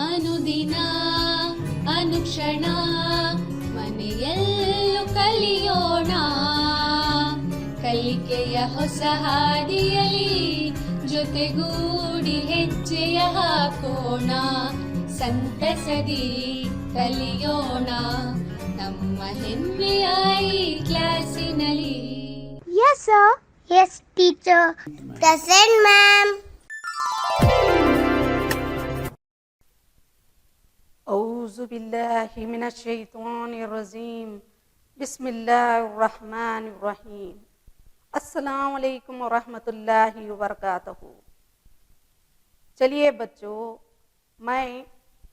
ಅನುದಿನ ಅನುಕ್ಷಣ ಮನೆಯಲ್ಲೂ ಕಲಿಯೋಣ, ಕಲಿಕೆಯ ಹೊಸ ಹಾದಿಯಲಿ ಜೊತೆಗೂಡಿ ಹೆಜ್ಜೆಯ ಹಾಕೋಣ, ಸಂತಸದಿ ಕಲಿಯೋಣ ನಮ್ಮ ಹೆಮ್ಮೆಯ ಈ ಕ್ಲಾಸಿನಲ್ಲಿ. Yes, sir. Yes, teacher. Present, ma'am. أعوذ بالله من الشیطان الرجیم. بسم اللہ الرحمن الرحیم. السلام علیکم ورحمۃ اللہ وبرکاتہ. چلیے بچوں، میں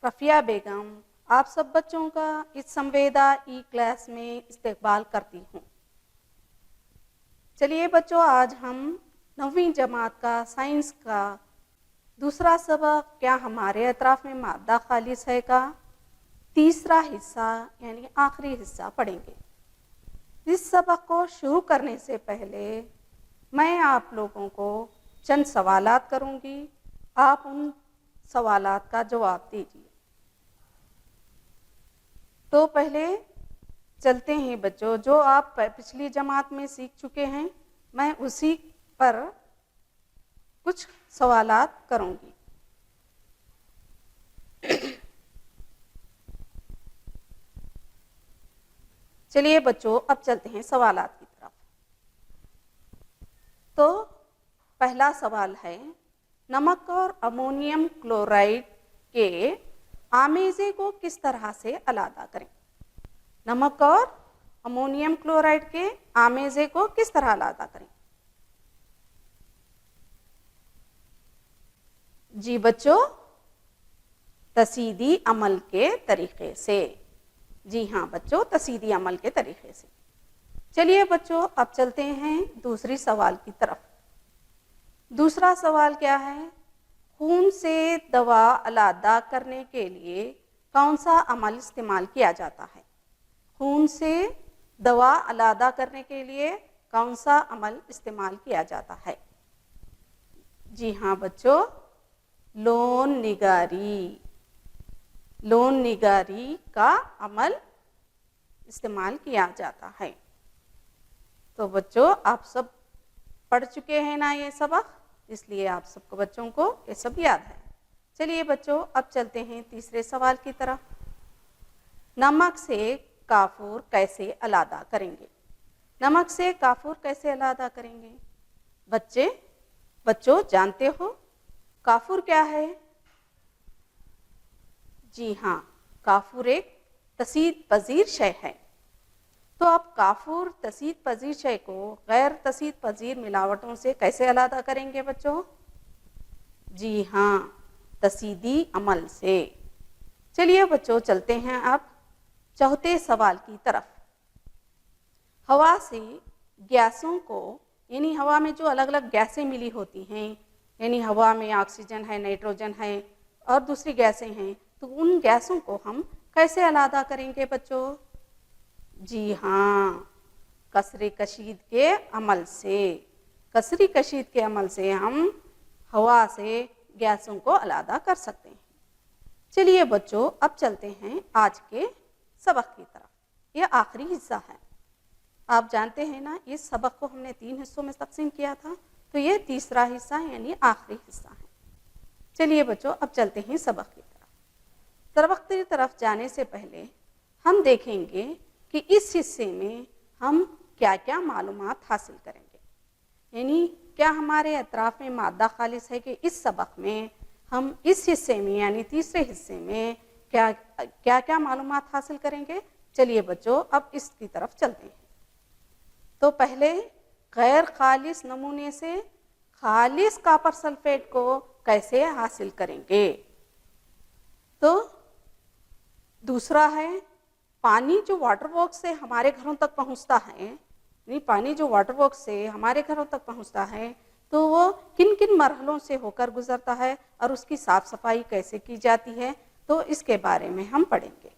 رفیہ بیگم آپ سب بچوں کا اس سمویدا ای کلاس میں استقبال کرتی ہوں. چلیے بچوں، آج ہم 9ویں جماعت کا سائنس کا دوسرا سبق کیا ہمارے اطراف میں مادہ خالص ہے کا تیسرا حصہ یعنی آخری حصہ پڑھیں گے. اس سبق کو شروع کرنے سے پہلے میں آپ لوگوں کو چند سوالات کروں گی، آپ ان سوالات کا جواب دیجیے. تو پہلے چلتے ہیں بچوں، جو آپ پچھلی جماعت میں سیکھ چکے ہیں میں اسی پر کچھ سوالات کروں گی. چلیے بچوں، اب چلتے ہیں سوالات کی طرف. تو پہلا سوال ہے، نمک اور امونیم کلورائڈ کے آمیزے کو کس طرح سے علیحدہ کریں؟ نمک اور امونیم کلورائڈ کے آمیزے کو کس طرح علیحدہ کریں؟ جی بچوں، تصیدی عمل کے طریقے سے. جی ہاں بچوں، تصیدی عمل کے طریقے سے. چلیے بچوں، اب چلتے ہیں دوسری سوال کی طرف. دوسرا سوال کیا ہے؟ خون سے دوا علیحدہ کرنے کے لیے کون سا عمل استعمال کیا جاتا ہے؟ خون سے دوا علیحدہ کرنے کے لیے کون سا عمل استعمال کیا جاتا ہے؟ جی ہاں بچوں، لون نگاری. لون نگاری کا عمل استعمال کیا جاتا ہے. تو بچوں، آپ سب پڑھ چکے ہیں نا یہ سبق، اس لیے آپ سب کو بچوں کو یہ سب یاد ہے. چلیے بچوں، اب چلتے ہیں تیسرے سوال کی طرف. نمک سے کافور کیسے علیحدہ کریں گے؟ نمک سے کافور کیسے علیحدہ کریں گے؟ بچوں جانتے ہو کافور کیا ہے؟ جی ہاں، کافور ایک تسید پذیر شے ہے. تو اب کافور تسید پذیر شے کو غیر تسید پذیر ملاوٹوں سے کیسے علیحدہ کریں گے بچوں؟ جی ہاں، تسیدی عمل سے. چلیے بچوں، چلتے ہیں اب چوتھے سوال کی طرف. ہوا سے گیسوں کو، یعنی ہوا میں جو الگ الگ گیسیں ملی ہوتی ہیں، یعنی ہوا میں آکسیجن ہے، نائٹروجن ہے اور دوسری گیسیں ہیں، تو ان گیسوں کو ہم کیسے علیحدہ کریں گے بچوں؟ جی ہاں، کثر کشید کے عمل سے. کثر کشید کے عمل سے ہم ہوا سے گیسوں کو علیحدہ کر سکتے ہیں. چلیے بچوں، اب چلتے ہیں آج کے سبق کی طرف. یہ آخری حصہ ہے. آپ جانتے ہیں نا، اس سبق کو ہم نے 3 حصوں میں تقسیم کیا تھا، تو یہ تیسرا حصہ یعنی آخری حصہ ہے. چلیے بچوں، اب چلتے ہیں سبق کی طرف. سبق کی طرف جانے سے پہلے ہم دیکھیں گے کہ اس حصے میں ہم کیا کیا معلومات حاصل کریں گے. یعنی کیا ہمارے اطراف میں مادہ خالص ہے کہ اس سبق میں ہم اس حصے میں یعنی تیسرے حصے میں کیا کیا معلومات حاصل کریں گے. چلیے بچوں، اب اس کی طرف چلتے ہیں. تو پہلے غیر خالص نمونے سے خالص کاپر سلفیٹ کو کیسے حاصل کریں گے. تو دوسرا ہے پانی جو واٹر ورکس سے ہمارے گھروں تک پہنچتا ہے، یعنی پانی جو واٹر ورکس سے ہمارے گھروں تک پہنچتا ہے تو وہ کن کن مرحلوں سے ہو کر گزرتا ہے اور اس کی صاف صفائی کیسے کی جاتی ہے، تو اس کے بارے میں ہم پڑھیں گے.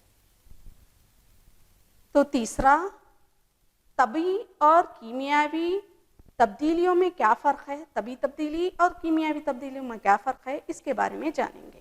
تو تیسرا، طبی اور کیمیاوی تبدیلیوں میں کیا فرق ہے، طبی تبدیلی اور کیمیاوی تبدیلیوں میں کیا فرق ہے، اس کے بارے میں جانیں گے.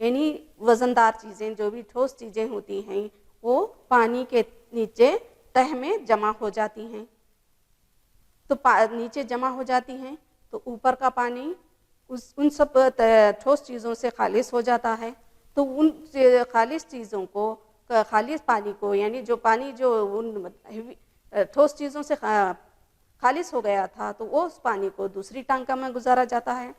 یعنی وزندار چیزیں جو بھی ٹھوس چیزیں ہوتی ہیں وہ پانی کے نیچے تہ میں جمع ہو جاتی ہیں. تو نیچے جمع ہو جاتی ہیں تو اوپر کا پانی ان سب ٹھوس چیزوں سے خالص ہو جاتا ہے. تو ان خالص چیزوں کو خالص پانی کو یعنی جو پانی جو ان ٹھوس چیزوں سے خالص ہو گیا تھا تو وہ اس پانی کو دوسری ٹانکا میں گزارا جاتا ہے.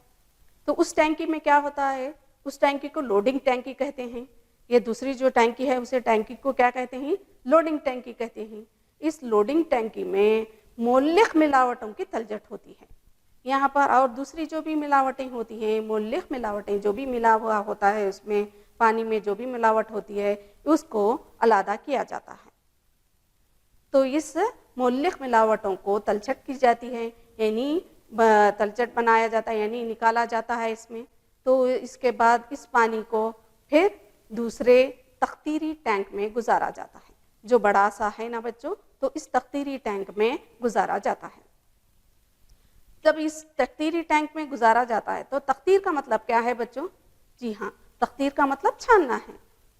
تو اس ٹینکی میں کیا ہوتا ہے, اس ٹینکی کو لوڈنگ ٹینکی کہتے ہیں. یہ دوسری جو ٹینکی ہے اسے ٹینکی کو کیا کہتے ہیں, لوڈنگ ٹینکی کہتے ہیں. اس لوڈنگ ٹینکی میں مولق ملاوٹوں کی تلجٹ ہوتی ہے. یہاں پر اور دوسری جو بھی ملاوٹیں ہوتی ہیں, مولق ملاوٹیں جو بھی ملا ہوا ہوتا ہے اس میں پانی میں جو بھی ملاوٹ ہوتی ہے اس کو علیحدہ کیا جاتا ہے. تو اس مولق ملاوٹوں کو تلچھٹ کی جاتی ہے, یعنی تلچھٹ بنایا جاتا ہے, یعنی نکالا جاتا ہے اس میں. تو اس کے بعد اس پانی کو پھر دوسرے تختیری ٹینک میں گزارا جاتا ہے جو بڑا سا ہے نا بچوں. تو اس تختیری ٹینک میں گزارا جاتا ہے. جب اس تختیری ٹینک میں گزارا جاتا ہے تو تختیر کا مطلب کیا ہے بچوں؟ جی ہاں, تختیر کا مطلب چھاننا ہے.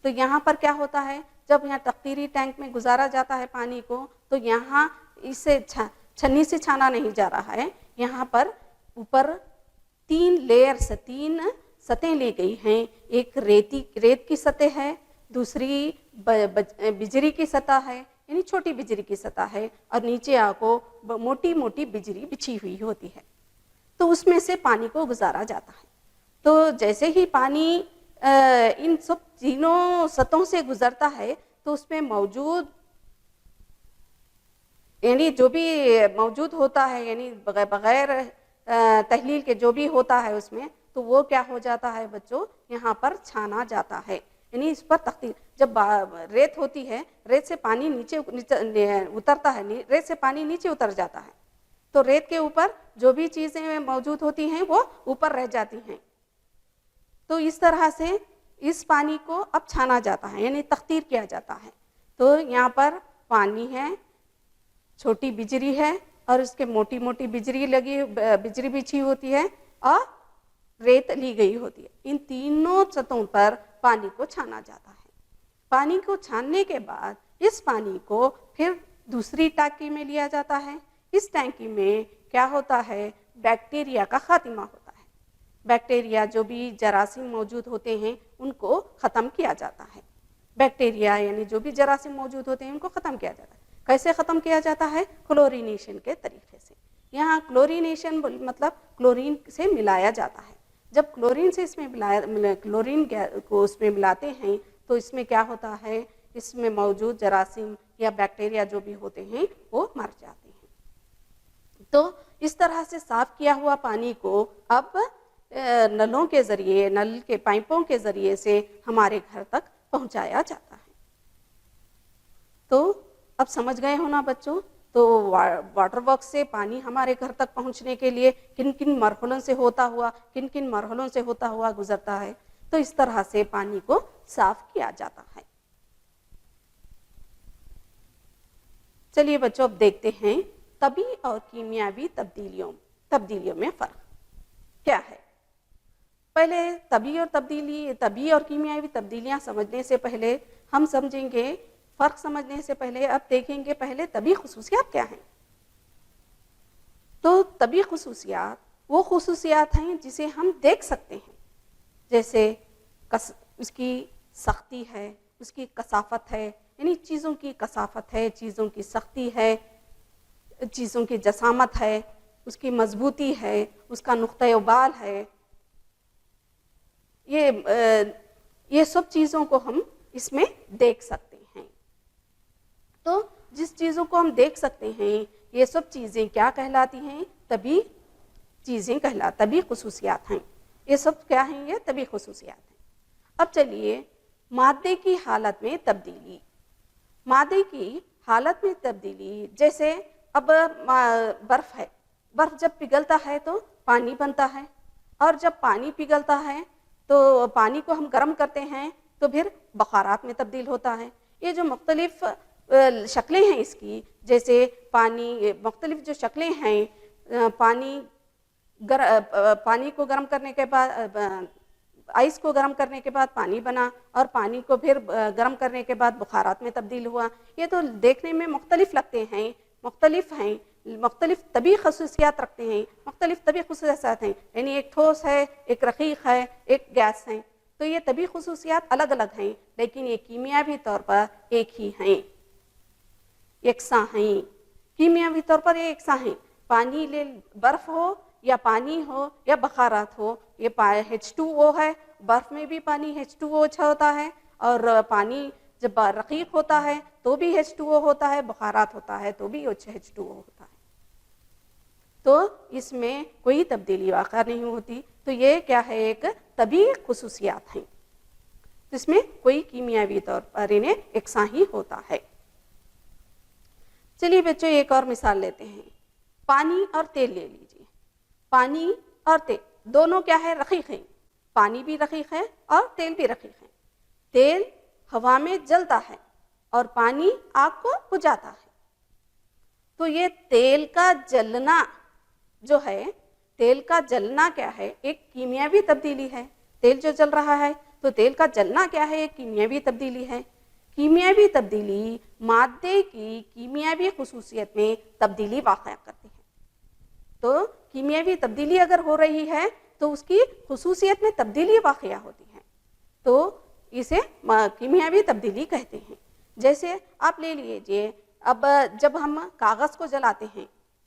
تو یہاں پر کیا ہوتا ہے, جب یہاں تختیری ٹینک میں گزارا جاتا ہے پانی کو تو یہاں اسے چھنی سے چھانا نہیں جا رہا ہے. یہاں پر اوپر 3 لیئرز 3 سطحیں لی گئی ہیں. ایک ریت کی سطح ہے, دوسری بجری کی سطح ہے یعنی چھوٹی بجری کی سطح ہے, اور نیچے آ کو موٹی موٹی بجری بچھی ہوئی ہوتی ہے. تو اس میں سے پانی کو گزارا جاتا ہے. تو جیسے ہی پانی ان سب تینوں سطحوں سے گزرتا ہے تو اس میں موجود یعنی جو بھی موجود ہوتا ہے یعنی بغیر تحلیل کے جو بھی ہوتا ہے اس میں, تو وہ کیا ہو جاتا ہے بچوں, یہاں پر چھانا جاتا ہے. یعنی اس پر تختیر, جب ریت ہوتی ہے ریت سے پانی نیچے اترتا ہے, ریت سے پانی نیچے اتر جاتا ہے تو ریت کے اوپر جو بھی چیزیں موجود ہوتی ہیں وہ اوپر رہ جاتی ہیں. تو اس طرح سے اس پانی کو اب چھانا جاتا ہے یعنی تختیر کیا جاتا ہے. تو یہاں پر پانی ہے, چھوٹی بجری ہے اور اس کے موٹی موٹی بجری بچھی ہوتی ہے اور ریت لی گئی ہوتی ہے. ان تینوں سطحوں پر پانی کو چھانا جاتا ہے. پانی کو چھاننے کے بعد اس پانی کو پھر دوسری ٹانکی میں لیا جاتا ہے. اس ٹینکی میں کیا ہوتا ہے, بیکٹیریا کا خاتمہ ہوتا ہے. بیکٹیریا جو بھی جراثیم موجود ہوتے ہیں ان کو ختم کیا جاتا ہے. بیکٹیریا یعنی جو بھی جراثیم موجود ہوتے ہیں ان کو ختم کیا جاتا ہے. کیسے ختم کیا جاتا ہے؟ کلورینیشن کے طریقے سے. یہاں کلورینیشن مطلب کلورین سے ملایا جاتا ہے. جب کلورین سے اس میں کلورین کو اس میں ملاتے ہیں تو اس میں کیا ہوتا ہے, اس میں موجود جراثیم یا بیکٹیریا جو بھی ہوتے ہیں وہ مر جاتے ہیں. تو اس طرح سے صاف کیا ہوا پانی کو اب نلوں کے ذریعے, نل کے پائپوں کے ذریعے سے ہمارے گھر تک پہنچایا جاتا ہے. تو اب سمجھ گئے ہو نا بچوں, تو واٹر ورک سے پانی ہمارے گھر تک پہنچنے کے لیے کن کن مرحلوں سے ہوتا ہوا گزرتا ہے. تو اس طرح سے پانی کو صاف کیا جاتا ہے. چلیے بچوں اب دیکھتے ہیں طبی اور کیمیاوی تبدیلیوں میں فرق کیا ہے. پہلے طبی اور کیمیاوی تبدیلیاں سمجھنے سے پہلے ہم سمجھیں گے, فرق سمجھنے سے پہلے اب دیکھیں گے پہلے طبی خصوصیات کیا ہیں. تو طبی خصوصیات وہ خصوصیات ہیں جسے ہم دیکھ سکتے ہیں, جیسے اس کی سختی ہے, اس کی کثافت ہے, یعنی چیزوں کی کثافت ہے, چیزوں کی سختی ہے, چیزوں کی جسامت ہے, اس کی مضبوطی ہے, اس کا نقطۂ ابال ہے. یہ سب چیزوں کو ہم اس میں دیکھ سکتے ہیں. تو جس چیزوں کو ہم دیکھ سکتے ہیں یہ سب چیزیں کیا کہلاتی ہیں؟ طبی خصوصیات ہیں. یہ سب کیا ہیں؟ یہ طبی خصوصیات ہیں. اب چلیے مادے کی حالت میں تبدیلی. مادے کی حالت میں تبدیلی جیسے اب برف ہے, برف جب پگھلتا ہے تو پانی بنتا ہے, اور جب پانی پگھلتا ہے تو پانی کو ہم گرم کرتے ہیں تو پھر بخارات میں تبدیل ہوتا ہے. یہ جو مختلف شکلیں ہیں اس کی, جیسے پانی مختلف جو شکلیں ہیں, پانی کو گرم کرنے کے بعد آئس کو گرم کرنے کے بعد پانی بنا اور پانی کو پھر گرم کرنے کے بعد بخارات میں تبدیل ہوا. یہ تو دیکھنے میں مختلف لگتے ہیں, مختلف ہیں, مختلف طبی خصوصیات رکھتے ہیں, مختلف طبی خصوصیات ہیں, یعنی ایک ٹھوس ہے, ایک رقیق ہے, ایک گیس ہے. تو یہ طبی خصوصیات الگ الگ ہیں لیکن یہ کیمیاوی طور پر ایک ہی ہیں, یکساں ہیں. کیمیاوی طور پر یہ یکساں ہیں. پانی لے برف ہو یا پانی ہو یا بخارات ہو, یہ H2O ہے. برف میں بھی پانی H2O ہوتا ہے اور پانی جب رقیق ہوتا ہے تو بھی H2O ہوتا ہے, بخارات ہوتا ہے تو بھی H2O ہوتا ہے. تو اس میں کوئی تبدیلی واقع نہیں ہوتی. تو یہ کیا ہے, ایک طبی خصوصیات ہیں. اس میں کوئی کیمیاوی طور پر انہیں یکساں ہی ہوتا ہے. چلیے بچوں ایک اور مثال لیتے ہیں. پانی اور تیل لے لیجیے. پانی اور تیل دونوں کیا ہے, رقیق ہیں. پانی بھی رقیق ہے اور تیل بھی رقیق ہے. تیل ہوا میں جلتا ہے اور پانی آگ کو بجھاتا ہے. تو یہ تیل کا جلنا جو ہے, تیل کا جلنا کیا ہے, ایک کیمیاوی تبدیلی ہے. تیل جو جل رہا ہے تو تیل کا جلنا کیا ہے, ایک کیمیاوی تبدیلی ہے. کیمیاوی تبدیلی مادے کی کیمیاوی خصوصیت میں تبدیلی واقع کرتی ہے. تو کیمیاوی تبدیلی اگر ہو رہی ہے تو اس کی خصوصیت میں تبدیلی واقع ہوتی ہے, تو اسے کیمیاوی تبدیلی کہتے ہیں. جیسے آپ لے لیجیے, اب جب ہم کاغذ کو جلاتے ہیں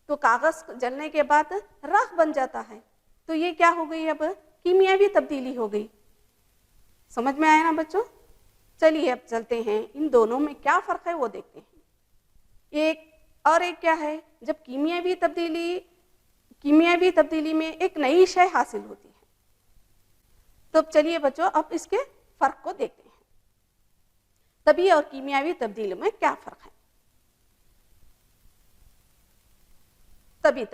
تو کاغذ جلنے کے بعد راکھ بن جاتا ہے. تو یہ کیا ہو گئی, اب کیمیاوی تبدیلی ہو گئی. سمجھ میں آیا نا بچوں؟ چلیے اب چلتے ہیں, ان دونوں میں کیا فرق ہے وہ دیکھتے ہیں. ایک کیا ہے, جب کیمیاوی تبدیلی میں ایک نئی شے حاصل ہوتی ہے. تو چلیے بچوں اب اس کے فرق کو دیکھتے ہیں. طبی اور کیمیاوی تبدیلی میں کیا فرق ہے. طبی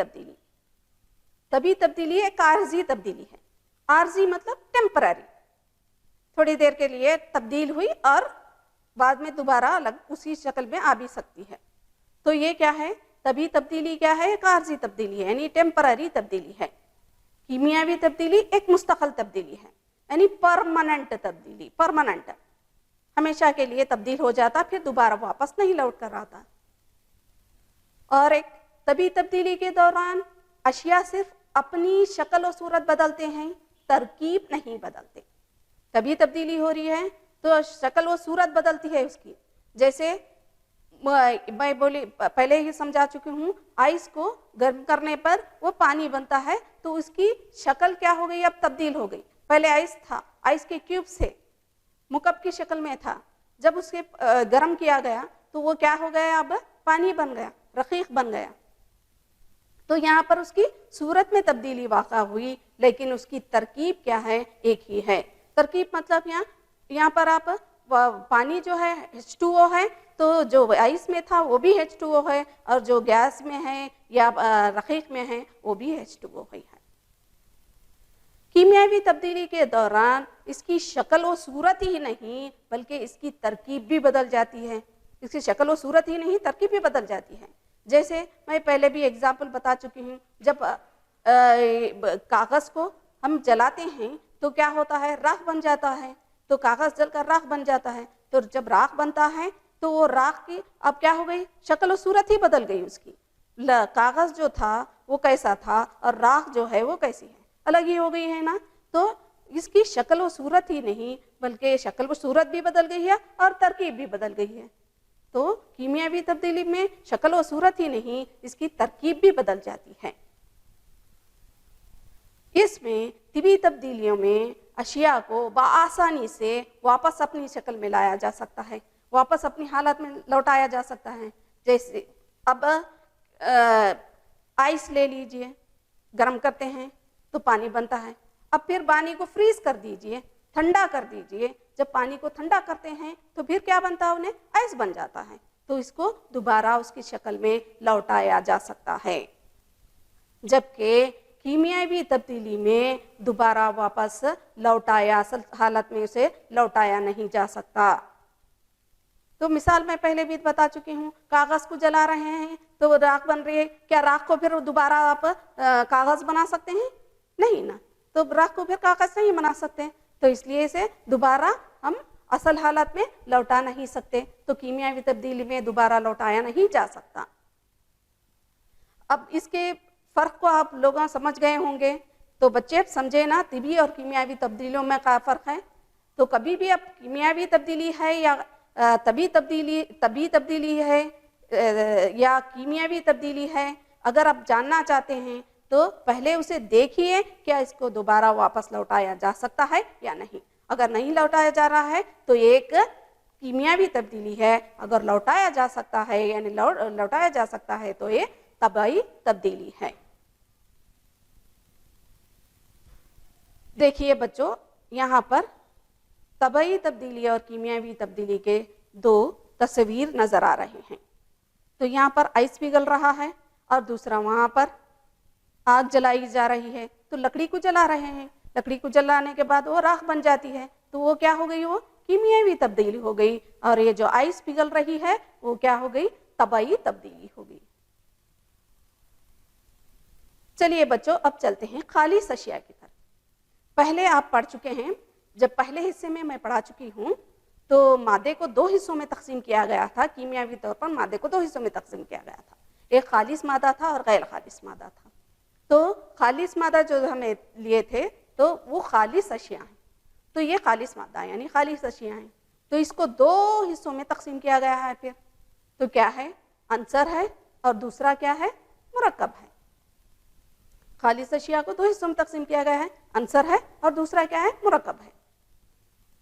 تبدیلی ایک عارضی تبدیلی ہے. عارضی مطلب ٹیمپرری, تھوڑی دیر کے لیے تبدیل ہوئی اور بعد میں دوبارہ الگ اسی شکل میں آ بھی سکتی ہے. تو یہ کیا ہے, طبی تبدیلی کیا ہے, ایک عارضی تبدیلی ہے یعنی ٹیمپرری تبدیلی ہے. کیمیاوی تبدیلی ایک مستقل تبدیلی ہے یعنی پرماننٹ تبدیلی, پرماننٹ, ہمیشہ کے لیے تبدیل ہو جاتا پھر دوبارہ واپس نہیں لوٹ کر آتا. اور ایک طبی تبدیلی کے دوران اشیاء صرف اپنی شکل و صورت بدلتے ہیں, ترکیب نہیں بدلتے. طبی تبدیلی ہو رہی ہے تو شکل و صورت بدلتی ہے اس کی. جیسے میں پہلے ہی سمجھا چکی ہوں, آئس کو گرم کرنے پر وہ پانی بنتا ہے تو اس کی شکل کیا ہو گئی, اب تبدیل ہو گئی. پہلے آئس تھا, آئس کے کیوب سے مکعب کی شکل میں تھا, جب اس کے گرم کیا گیا تو وہ کیا ہو گیا, اب پانی بن گیا, رقیق بن گیا. تو یہاں پر اس کی صورت میں تبدیلی واقع ہوئی لیکن اس کی ترکیب کیا ہے, ایک ہی ہے. ترکیب مطلب یہاں پر آپ پانی جو ہے H2O ہے تو جو آئس میں تھا وہ بھی H2O ہے اور جو گیس میں ہے یا رقیق میں ہے وہ بھی H2O ہے. کیمیاوی تبدیلی کے دوران اس کی شکل و صورت ہی نہیں بلکہ اس کی ترکیب بھی بدل جاتی ہے. اس کی شکل و صورت ہی نہیں, ترکیب بھی بدل جاتی ہے. جیسے میں پہلے بھی ایگزامپل بتا چکی ہوں, جب کاغذ کو ہم جلاتے ہیں تو کیا ہوتا ہے, راکھ بن جاتا ہے. تو کاغذ جل کر راکھ بن جاتا ہے. تو جب راکھ بنتا ہے تو وہ راکھ کی اب کیا ہو گئی, شکل و صورت ہی بدل گئی اس کی. کاغذ جو تھا وہ کیسا تھا اور راکھ جو ہے وہ کیسی ہے, الگ ہی ہو گئی ہے نا. تو اس کی شکل و صورت ہی نہیں بلکہ شکل و صورت بھی بدل گئی ہے اور ترکیب بھی بدل گئی ہے. تو کیمیاوی تبدیلی میں شکل و صورت ہی نہیں, اس کی ترکیب بھی بدل جاتی ہے. اس میں طبی تبدیلیوں میں اشیاء کو بآسانی سے واپس اپنی شکل میں لایا جا سکتا ہے, واپس اپنی حالت میں لوٹایا جا سکتا ہے. جیسے اب آئس لے لیجئے, گرم کرتے ہیں تو پانی بنتا ہے. اب پھر پانی کو فریز کر دیجئے, ٹھنڈا کر دیجئے. جب پانی کو ٹھنڈا کرتے ہیں تو پھر کیا بنتا ہے, انہیں آئس بن جاتا ہے. تو اس کو دوبارہ اس کی شکل میں لوٹایا جا سکتا ہے. جبکہ کیمیاوی تبدیلی میں دوبارہ واپس لوٹایا اصل حالت میں اسے لوٹایا نہیں جا سکتا. تو مثال میں پہلے بھی بتا چکی ہوں, کاغذ کو جلا رہے ہیں تو وہ راکھ بن رہی ہے, کیا راکھ کو پھر دوبارہ آپ کاغذ بنا سکتے ہیں؟ نہیں نا. تو راکھ کو پھر کاغذ نہیں بنا سکتے. تو اس لیے اسے دوبارہ ہم اصل حالت میں لوٹا نہیں سکتے، تو کیمیاوی تبدیلی میں دوبارہ لوٹایا نہیں جا سکتا۔ اب اس کے فرق کو آپ لوگ سمجھ گئے ہوں گے، تو بچے سمجھے نا طبی اور کیمیاوی تبدیلیوں میں کیا فرق ہے۔ تو کبھی بھی اب کیمیاوی تبدیلی ہے یا طبی تبدیلی ہے یا کیمیاوی تبدیلی ہے، اگر آپ جاننا چاہتے ہیں تو پہلے اسے دیکھیے کیا اس کو دوبارہ واپس لوٹایا جا سکتا ہے یا نہیں۔ اگر نہیں لوٹایا جا رہا ہے تو ایک کیمیاوی تبدیلی ہے، اگر لوٹایا جا سکتا ہے یعنی لوٹایا جا سکتا ہے تو یہ طبعی تبدیلی ہے۔ دیکھیے بچوں، یہاں پر طبعی تبدیلی اور کیمیاوی تبدیلی کے دو تصویر نظر آ رہے ہیں۔ تو یہاں پر آئس پگھل رہا ہے اور دوسرا وہاں پر آگ جلائی جا رہی ہے، تو لکڑی کو جلا رہے ہیں، لکڑی کو جلانے کے بعد وہ راکھ بن جاتی ہے، تو وہ کیا ہو گئی، وہ کیمیاوی تبدیلی ہو گئی، اور یہ جو آئس پگھل رہی ہے وہ کیا ہو گئی، طبعی تبدیلی ہو گئی۔ چلیے بچوں، اب چلتے ہیں خالص اشیاء کی طرف۔ پہلے آپ پڑھ چکے ہیں، جب پہلے حصے میں پڑھا چکی ہوں تو مادے کو دو حصوں میں تقسیم کیا گیا تھا، کیمیاوی طور پر مادے کو دو حصوں میں تقسیم کیا گیا تھا، ایک خالص مادہ تھا اور غیر خالص مادہ تھا۔ تو خالص مادہ جو ہمیں لیے تھے تو وہ خالص اشیاء ہیں، تو یہ خالص مادہ یعنی خالص اشیاء ہیں، تو اس کو دو حصوں میں تقسیم کیا گیا ہے۔ پھر تو کیا ہے، عنصر ہے اور دوسرا کیا ہے، مرکب ہے۔ خالص اشیاء کو دو حصوں میں تقسیم کیا گیا ہے، عنصر ہے اور دوسرا کیا ہے، مرکب ہے۔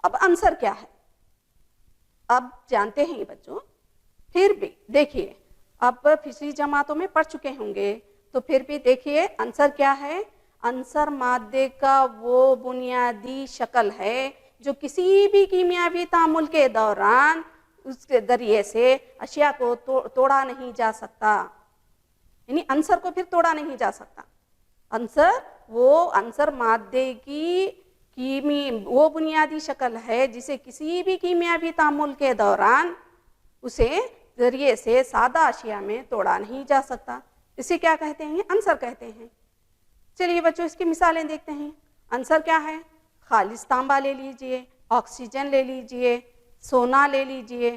اب عنصر کیا ہے، اب جانتے ہیں بچوں، پھر بھی دیکھیے، اب پچھلی جماعتوں میں پڑھ چکے ہوں گے، تو پھر بھی دیکھیے عنصر کیا ہے۔ عنصر مادے کا وہ بنیادی شکل ہے جو کسی بھی کیمیاوی تعامل کے دوران اس کے ذریعے سے اشیاء کو توڑا نہیں جا سکتا، یعنی عنصر کو پھر توڑا نہیں جا سکتا۔ عنصر مادے کی وہ بنیادی شکل ہے جسے کسی بھی کیمیاوی تعامل کے دوران اسے ذریعے سے سادہ اشیاء میں توڑا نہیں جا سکتا، اسے کیا کہتے ہیں، عنصر کہتے ہیں۔ چلیے بچوں، اس کی مثالیں دیکھتے ہیں۔ عنصر کیا ہے، خالص تانبا لے لیجئے، آکسیجن لے لیجئے، سونا لے لیجئے،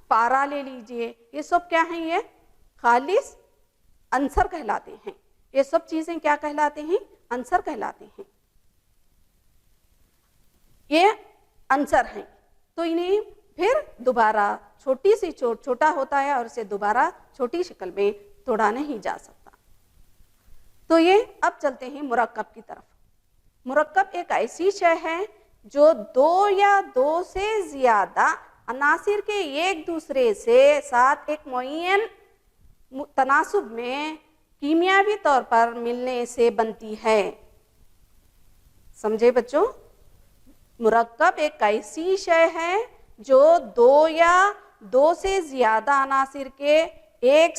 پارا لے لیجئے، یہ سب کیا ہیں، یہ خالص عنصر کہلاتے ہیں۔ یہ سب چیزیں کیا کہلاتے ہیں، عنصر کہلاتے ہیں، یہ عنصر ہیں۔ تو انہیں پھر دوبارہ چھوٹا ہوتا ہے اور اسے دوبارہ چھوٹی شکل میں توڑا نہیں جا سکتا۔ تو یہ اب چلتے ہیں مرکب کی طرف۔ مرکب ایک ایسی شے ہے جو دو یا دو سے زیادہ عناصر کے ایک دوسرے سے ساتھ ایک معین تناسب میں کیمیاوی طور پر ملنے سے بنتی ہے۔ سمجھے بچوں، مرکب ایک ایسی شے ہے جو دو یا دو سے زیادہ عناصر کے ایک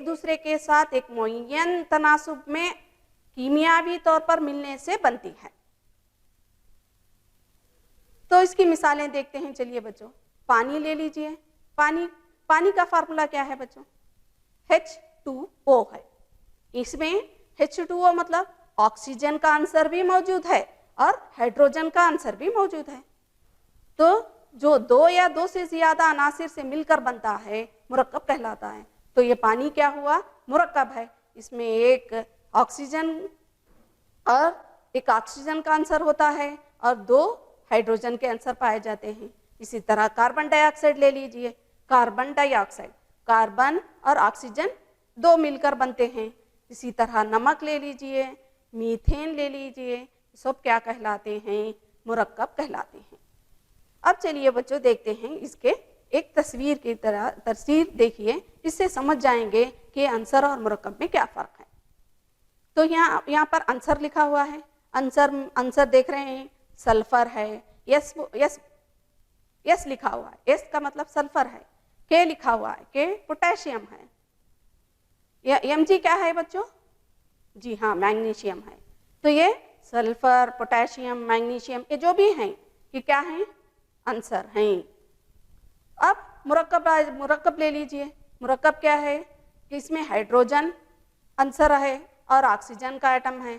دوسرے کے ساتھ ایک معین تناسب میں کیمیاوی طور پر ملنے سے بنتی ہے۔ تو اس کی مثالیں دیکھتے ہیں۔ چلیے بچوں، پانی لے لیجئے، پانی کا فارمولا کیا ہے بچوں، H2O ہے۔ اس میں H2O مطلب آکسیجن کا عنصر بھی موجود ہے اور ہائیڈروجن کا عنصر بھی موجود ہے۔ تو جو دو یا دو سے زیادہ عناصر سے مل کر بنتا ہے مرکب کہلاتا ہے۔ تو یہ پانی کیا ہوا، مرکب ہے، اس میں ایک آکسیجن کا عنصر ہوتا ہے اور دو ہائیڈروجن کے عنصر پائے جاتے ہیں۔ اسی طرح کاربن ڈائی آکسائڈ لے لیجئے، کاربن ڈائی آکسائڈ، کاربن اور آکسیجن دو مل کر بنتے ہیں۔ اسی طرح نمک لے لیجئے، میتھین لے لیجئے، سب کیا کہلاتے ہیں، مرکب کہلاتے ہیں۔ اب چلیے بچوں دیکھتے ہیں اس کے ایک تصویر کی طرح تصویر دیکھیے، اس سے سمجھ جائیں گے کہ عنصر اور مرکب میں کیا فرق ہے۔ تو یہاں پر عنصر لکھا ہوا ہے، عنصر دیکھ رہے ہیں، سلفر ہے، یس لکھا ہوا ہے، ایس کا مطلب سلفر ہے، کے لکھا ہوا ہے کہ پوٹیشیم ہے، ایم جی کیا ہے بچوں، جی ہاں میگنیشیم ہے۔ تو یہ سلفر، پوٹیشیم، میگنیشیم یہ جو بھی ہیں یہ کیا ہیں، عنصر ہیں۔ اب مرکب لے لیجئے، مرکب کیا ہے کہ اس میں ہائیڈروجن عنصر ہے اور آکسیجن کا ایٹم ہے۔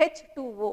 H2O।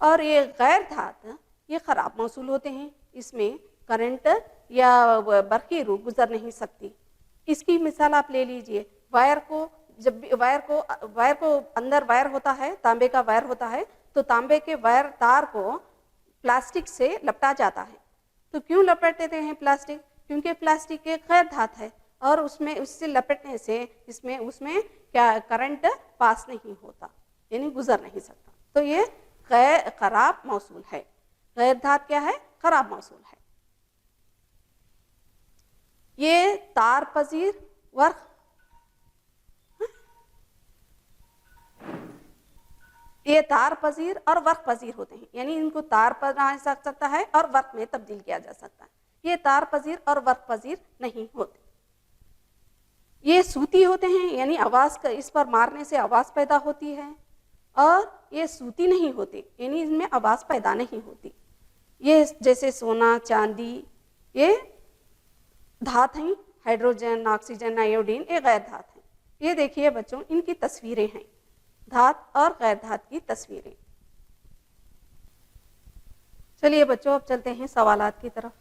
اور یہ غیر دھات یہ خراب موصول ہوتے ہیں، اس میں کرنٹ یا برقی روح گزر نہیں سکتی. اس کی مثال آپ لے لیجئے، وائر کو جب بھی وائر کو اندر وائر ہوتا ہے، تانبے کا وائر ہوتا ہے، تو تانبے کے وائر تار کو پلاسٹک سے لپٹا جاتا ہے. تو کیوں لپٹ دیتے ہیں پلاسٹک؟ کیونکہ پلاسٹک ایک غیر دھات ہے اور اس سے لپٹنے سے اس میں کیا کرنٹ پاس نہیں ہوتا، یعنی گزر نہیں سکتا. تو یہ غیر خراب موصول ہے. غیر دھات کیا ہے؟ خراب موصول ہے. یہ تار پذیر ورق یہ تار پذیر اور ورق پذیر ہوتے ہیں، یعنی ان کو تار پر بنایا جا سکتا ہے اور ورق میں تبدیل کیا جا سکتا ہے. یہ تار پذیر اور ورق پذیر نہیں ہوتے. یہ صوتی ہوتے ہیں، یعنی آواز کا اس پر مارنے سے آواز پیدا ہوتی ہے، اور یہ صوتی نہیں ہوتے، یعنی ان میں آواز پیدا نہیں ہوتی. یہ جیسے سونا، چاندی یہ دھات ہیں، ہائیڈروجن، آکسیجن، آیوڈین یہ غیر دھات ہیں. یہ دیکھیے بچوں، ان کی تصویریں ہیں، دھات اور غیر دھات کی تصویریں. چلیے بچوں اب چلتے ہیں سوالات کی طرف.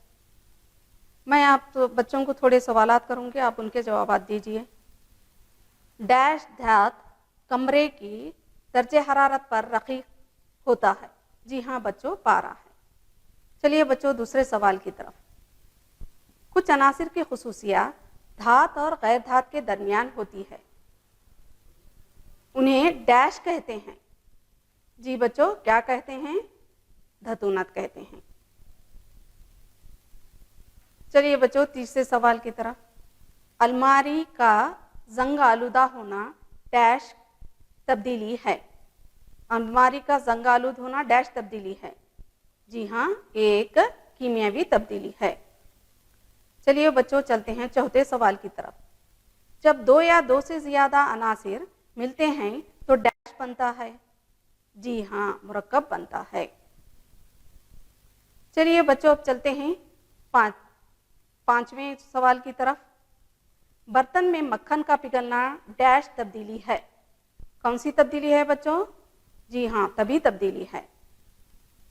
میں آپ بچوں کو تھوڑے سوالات کروں گی، آپ ان کے جوابات دیجئے. ڈیش دھات کمرے کی درجہ حرارت پر رقیق ہوتا ہے. جی ہاں بچوں، پارا ہے. چلیے بچوں دوسرے سوال کی طرف. کچھ عناصر کی خصوصیات دھات اور غیر دھات کے درمیان ہوتی ہے، انہیں ڈیش کہتے ہیں. جی بچوں کیا کہتے ہیں؟ دھتونت کہتے ہیں. چلیے بچوں تیسرے سوال کی طرف. الماری کا زنگ آلودہ ہونا ڈیش تبدیلی ہے. الماری کا زنگ آلود ہونا ڈیش تبدیلی ہے. جی ہاں، ایک کیمیاوی تبدیلی ہے. چلیے بچوں چلتے ہیں چوتھے سوال کی طرف. جب دو یا دو سے زیادہ عناصر ملتے ہیں تو ڈیش بنتا ہے. جی ہاں، مرکب بنتا ہے. چلیے بچوں اب چلتے ہیں پانچویں سوال کی طرف. برتن میں مکھن کا پگھلنا ڈیش تبدیلی ہے. کون سی تبدیلی ہے بچوں؟ جی ہاں، طبی تبدیلی ہے.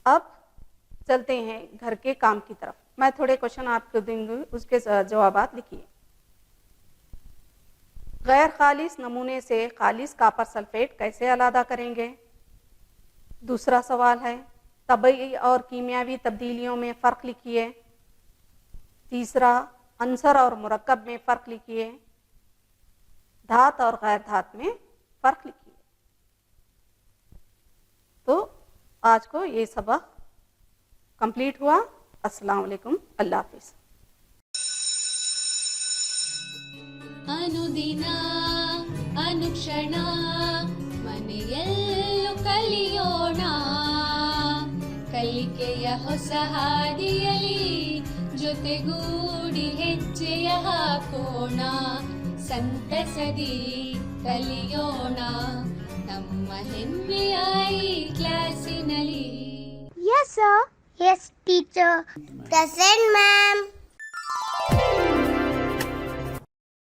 اب چلتے ہیں گھر کے کام کی طرف. میں تھوڑے کوشچن آپ کو دوں گی، اس کے جوابات لکھیے. غیر خالص نمونے سے خالص کاپر سلفیٹ کیسے علیحدہ کریں گے؟ دوسرا سوال ہے طبعی اور کیمیاوی تبدیلیوں میں فرق لکھیے. تیسرا عنصر اور مرکب میں فرق لکھیے. دھات اور غیر دھات میں فرق لکھیے. تو آج کو یہ سبق کمپلیٹ ہوا. السلام علیکم، اللہ حافظ. ಅನುದಿನ ಅನುಕ್ಷಣ ಮನೆಯಲ್ಲೂ ಕಲಿಯೋಣ, ಕಲಿಕೆಯ ಹೊಸ ಹಾದಿಯಲಿ ಜೊತೆಗೂಡಿ ಹೆಜ್ಜೆಯ ಹಾಕೋಣ. ಸಂತಸದಿ ಕಲಿಯೋಣ ನಮ್ಮ ಹೆಮ್ಮೆಯ ಈ ಕ್ಲಾಸಿನಲ್ಲಿ. Yes, sir. Yes, teacher. Present, ma'am.